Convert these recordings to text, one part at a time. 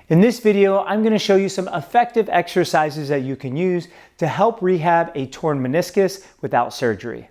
In this video, I'm going to show you some effective exercises that you can use to help rehab a torn meniscus without surgery.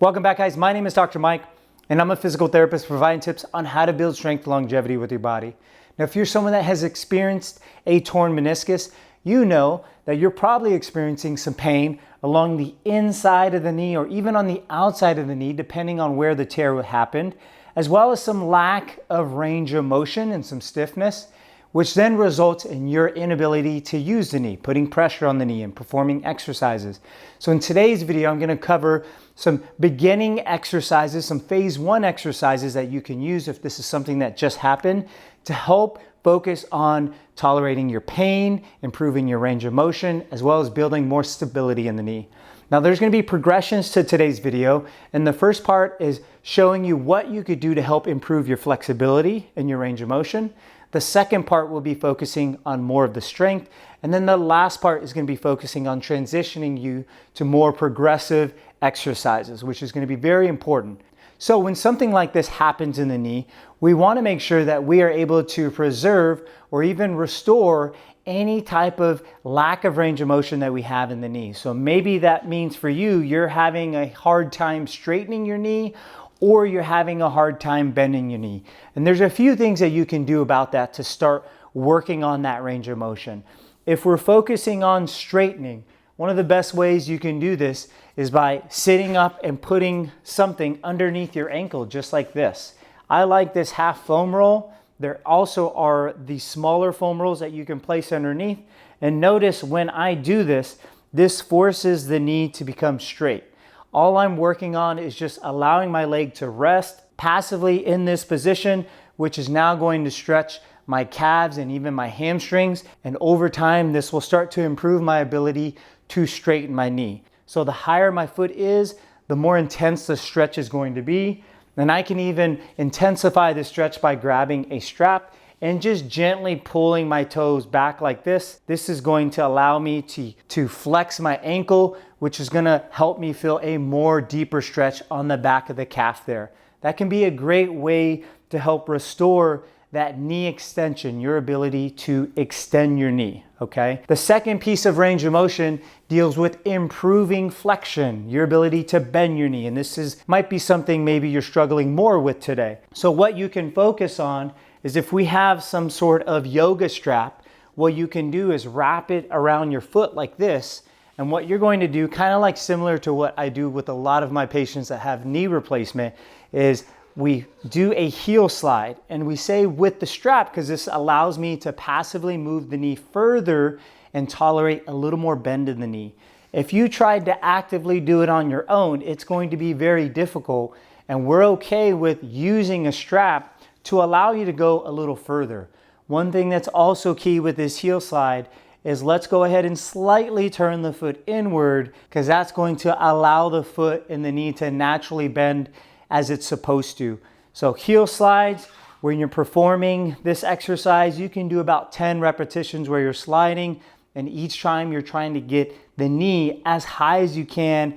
Welcome back, guys. My name is Dr. Mike, and I'm a physical therapist providing tips on how to build strength and longevity with your body. Now, if you're someone that has experienced a torn meniscus, you know that you're probably experiencing some pain along the inside of the knee or even on the outside of the knee, depending on where the tear happened, as well as some lack of range of motion and some stiffness, which then results in your inability to use the knee, putting pressure on the knee and performing exercises. So in today's video, I'm going to cover some beginning exercises, some phase 1 exercises that you can use if this is something that just happened to help focus on tolerating your pain, improving your range of motion, as well as building more stability in the knee. Now, there's going to be progressions to today's video, and the first part is showing you what you could do to help improve your flexibility and your range of motion. The second part will be focusing on more of the strength, and then the last part is going to be focusing on transitioning you to more progressive exercises, which is going to be very important. So when something like this happens in the knee, we want to make sure that we are able to preserve or even restore any type of lack of range of motion that we have in the knee. So maybe that means for you, you're having a hard time straightening your knee, or you're having a hard time bending your knee. And there's a few things that you can do about that to start working on that range of motion. If we're focusing on straightening, one of the best ways you can do this is by sitting up and putting something underneath your ankle, just like this. I like this half foam roll. There also are the smaller foam rolls that you can place underneath. And notice when I do this, this forces the knee to become straight. All I'm working on is just allowing my leg to rest passively in this position, which is now going to stretch my calves and even my hamstrings. And over time, this will start to improve my ability to straighten my knee. So the higher my foot is, the more intense the stretch is going to be. And I can even intensify the stretch by grabbing a strap and just gently pulling my toes back like this. This is going to allow me to flex my ankle, which is going to help me feel a more deeper stretch on the back of the calf there. That can be a great way to help restore that knee extension, your ability to extend your knee, okay? The second piece of range of motion deals with improving flexion, your ability to bend your knee. And this might be something maybe you're struggling more with today. So what you can focus on is if we have some sort of yoga strap, what you can do is wrap it around your foot like this. And what you're going to do, kind of like similar to what I do with a lot of my patients that have knee replacement, is we do a heel slide, and we say with the strap because this allows me to passively move the knee further and tolerate a little more bend in the knee. If you tried to actively do it on your own, it's going to be very difficult, and we're okay with using a strap to allow you to go a little further. One thing that's also key with this heel slide is let's go ahead and slightly turn the foot inward, because that's going to allow the foot and the knee to naturally bend as it's supposed to. So heel slides, when you're performing this exercise, you can do about 10 repetitions where you're sliding, and each time you're trying to get the knee as high as you can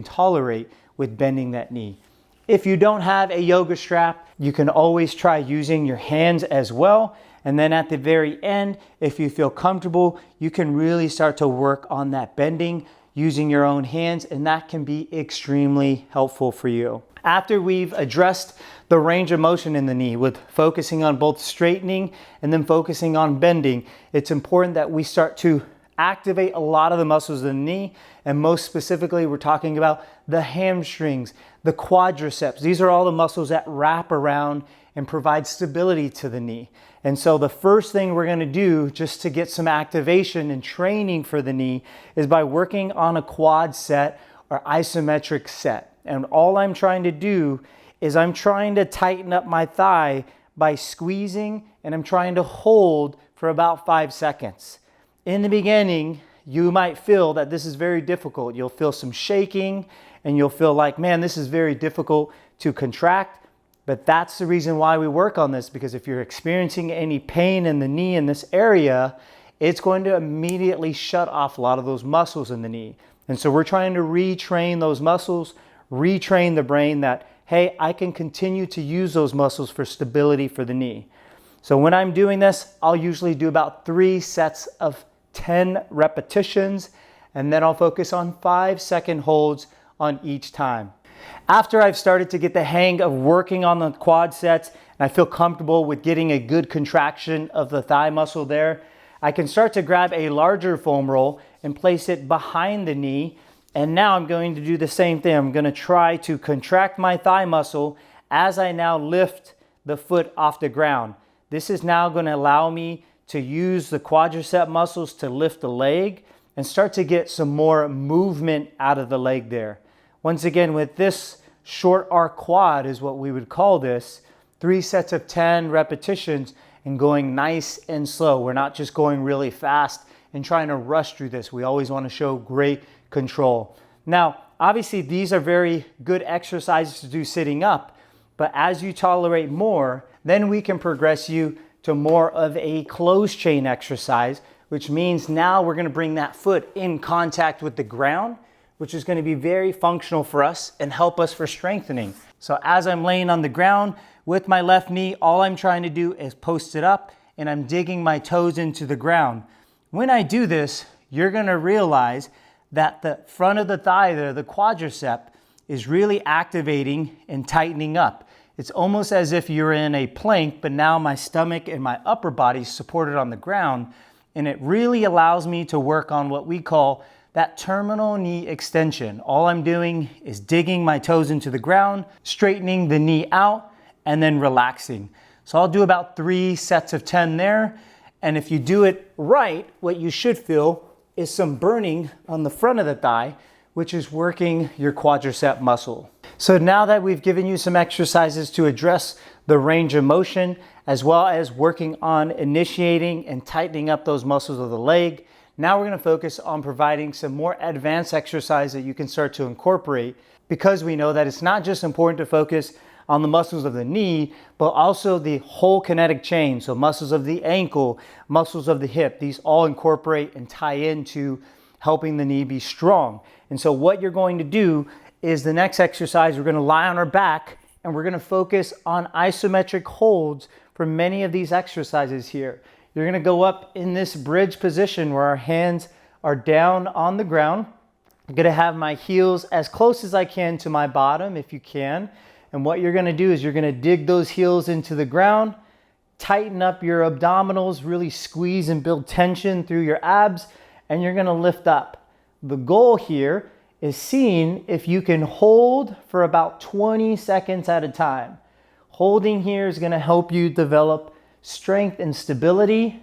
tolerate with bending that knee. If you don't have a yoga strap, you can always try using your hands as well. And then at the very end, if you feel comfortable, you can really start to work on that bending using your own hands, and that can be extremely helpful for you. After we've addressed the range of motion in the knee with focusing on both straightening and then focusing on bending, it's important that we start to activate a lot of the muscles of the knee, and most specifically, we're talking about the hamstrings, the quadriceps. These are all the muscles that wrap around and provide stability to the knee. And so the first thing we're going to do just to get some activation and training for the knee is by working on a quad set or isometric set. And all I'm trying to do is I'm trying to tighten up my thigh by squeezing, and I'm trying to hold for about 5 seconds. In the beginning, you might feel that this is very difficult. You'll feel some shaking, and you'll feel like, man, this is very difficult to contract. But that's the reason why we work on this, because if you're experiencing any pain in the knee in this area, it's going to immediately shut off a lot of those muscles in the knee. And so we're trying to retrain those muscles, retrain the brain that, hey, I can continue to use those muscles for stability for the knee. So when I'm doing this, I'll usually do about 3 sets of 10 repetitions, and then I'll focus on 5-second holds on each time. After I've started to get the hang of working on the quad sets, and I feel comfortable with getting a good contraction of the thigh muscle there, I can start to grab a larger foam roll and place it behind the knee. And now I'm going to do the same thing. I'm going to try to contract my thigh muscle as I now lift the foot off the ground. This is now going to allow me to use the quadricep muscles to lift the leg and start to get some more movement out of the leg there. Once again, with this short arc quad is what we would call this, 3 sets of 10 repetitions and going nice and slow. We're not just going really fast and trying to rush through this. We always want to show great control. Now, obviously these are very good exercises to do sitting up, but as you tolerate more, then we can progress you to more of a closed chain exercise, which means now we're going to bring that foot in contact with the ground, which is going to be very functional for us and help us for strengthening. So as I'm laying on the ground with my left knee, all I'm trying to do is post it up and I'm digging my toes into the ground. When I do this, you're going to realize that the front of the thigh there, the quadricep, is really activating and tightening up. It's almost as if you're in a plank, but now my stomach and my upper body is supported on the ground, and it really allows me to work on what we call that terminal knee extension. All I'm doing is digging my toes into the ground, straightening the knee out, and then relaxing. So I'll do about 3 sets of 10 there. And if you do it right, what you should feel is some burning on the front of the thigh, which is working your quadricep muscle. So now that we've given you some exercises to address the range of motion, as well as working on initiating and tightening up those muscles of the leg, now we're going to focus on providing some more advanced exercise that you can start to incorporate, because we know that it's not just important to focus on the muscles of the knee, but also the whole kinetic chain. So muscles of the ankle, muscles of the hip, these all incorporate and tie into helping the knee be strong. And so what you're going to do is the next exercise, we're going to lie on our back and we're going to focus on isometric holds for many of these exercises here. You're going to go up in this bridge position where our hands are down on the ground. I'm going to have my heels as close as I can to my bottom if you can. And what you're going to do is you're going to dig those heels into the ground, tighten up your abdominals, really squeeze and build tension through your abs, and you're going to lift up. The goal here is seeing if you can hold for about 20 seconds at a time. Holding here is going to help you develop strength and stability.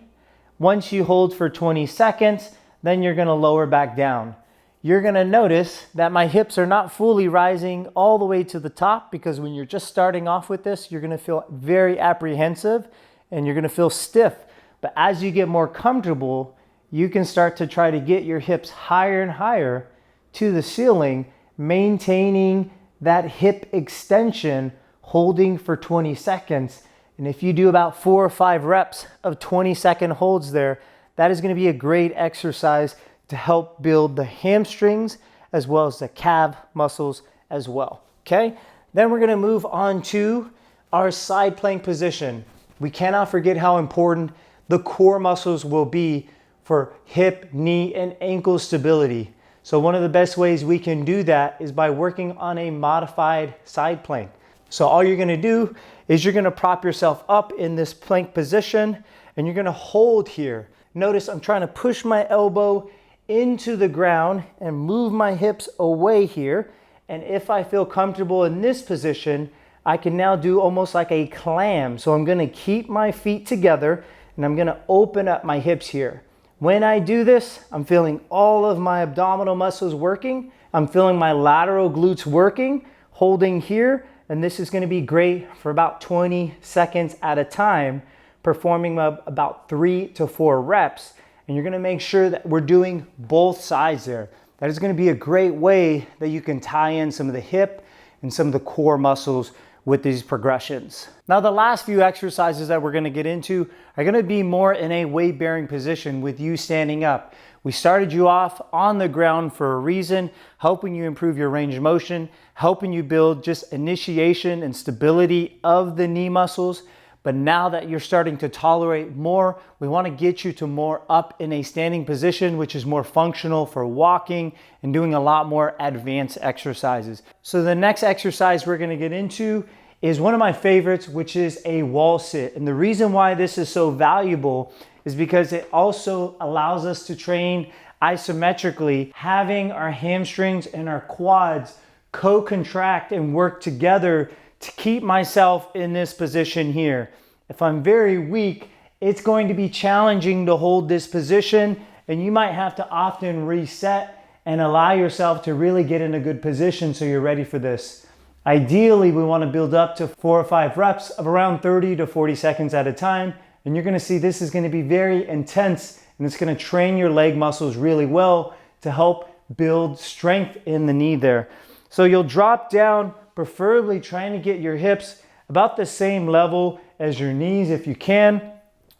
Once you hold for 20 seconds, then you're going to lower back down. You're going to notice that my hips are not fully rising all the way to the top, because when you're just starting off with this, you're going to feel very apprehensive and you're going to feel stiff. But as you get more comfortable, you can start to try to get your hips higher and higher to the ceiling, maintaining that hip extension, holding for 20 seconds. And if you do about 4 or 5 reps of 20-second holds there, that is going to be a great exercise to help build the hamstrings as well as the calf muscles as well. Okay, then we're going to move on to our side plank position. We cannot forget how important the core muscles will be for hip, knee, and ankle stability. So one of the best ways we can do that is by working on a modified side plank. So all you're going to do is you're going to prop yourself up in this plank position and you're going to hold here. Notice I'm trying to push my elbow into the ground and move my hips away here. And if I feel comfortable in this position, I can now do almost like a clam. So I'm going to keep my feet together and I'm going to open up my hips here. When I do this, I'm feeling all of my abdominal muscles working. I'm feeling my lateral glutes working, holding here. And this is going to be great for about 20 seconds at a time, performing about 3 to 4 reps. And you're going to make sure that we're doing both sides there. That is going to be a great way that you can tie in some of the hip and some of the core muscles with these progressions. Now, the last few exercises that we're going to get into are going to be more in a weight-bearing position with you standing up, We started you off on the ground for a reason, helping you improve your range of motion, helping you build just initiation and stability of the knee muscles. But now that you're starting to tolerate more, we want to get you to more up in a standing position, which is more functional for walking and doing a lot more advanced exercises. So the next exercise we're going to get into is one of my favorites, which is a wall sit. And the reason why this is so valuable is because it also allows us to train isometrically, having our hamstrings and our quads co-contract and work together to keep myself in this position here. If I'm very weak, it's going to be challenging to hold this position, and you might have to often reset and allow yourself to really get in a good position so you're ready for this. Ideally, we want to build up to 4 or 5 reps of around 30 to 40 seconds at a time, and you're going to see this is going to be very intense, and it's going to train your leg muscles really well to help build strength in the knee there. So you'll drop down, preferably trying to get your hips about the same level as your knees if you can.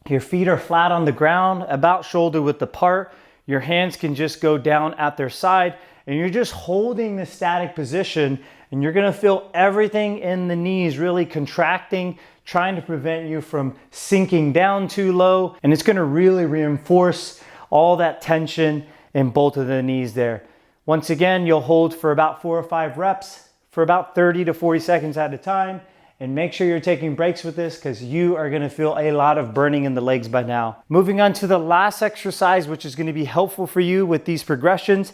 Your feet are flat on the ground, about shoulder width apart. Your hands can just go down at their side, and you're just holding the static position, and you're gonna feel everything in the knees really contracting, trying to prevent you from sinking down too low, and it's gonna really reinforce all that tension in both of the knees there. Once again, you'll hold for about 4 or 5 reps for about 30 to 40 seconds at a time, and make sure you're taking breaks with this because you are going to feel a lot of burning in the legs by now. Moving on to the last exercise, which is going to be helpful for you with these progressions,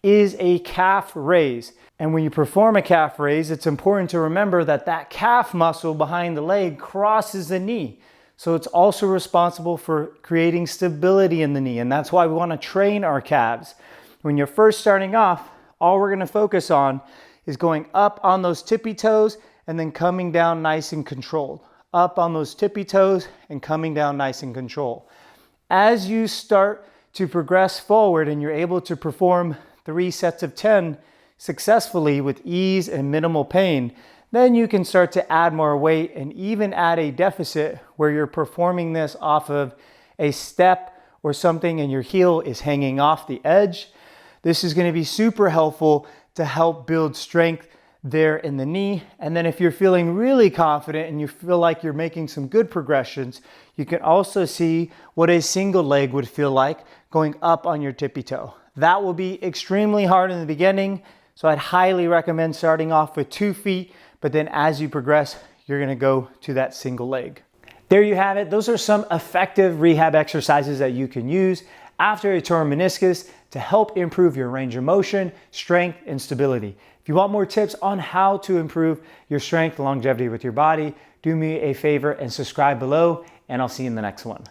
is a calf raise. And when you perform a calf raise, it's important to remember that that calf muscle behind the leg crosses the knee. So it's also responsible for creating stability in the knee, and that's why we want to train our calves. When you're first starting off, all we're going to focus on is going up on those tippy toes and then coming down nice and controlled. Up on those tippy toes and coming down nice and controlled. As you start to progress forward and you're able to perform 3 sets of 10 successfully with ease and minimal pain, then you can start to add more weight and even add a deficit where you're performing this off of a step or something and your heel is hanging off the edge. This is going to be super helpful to help build strength there in the knee. And then if you're feeling really confident and you feel like you're making some good progressions, you can also see what a single leg would feel like going up on your tippy toe. That will be extremely hard in the beginning, so I'd highly recommend starting off with 2 feet, but then as you progress, you're gonna go to that single leg. There you have it. Those are some effective rehab exercises that you can use after a torn meniscus to help improve your range of motion, strength, and stability. If you want more tips on how to improve your strength and longevity with your body, do me a favor and subscribe below, and I'll see you in the next one.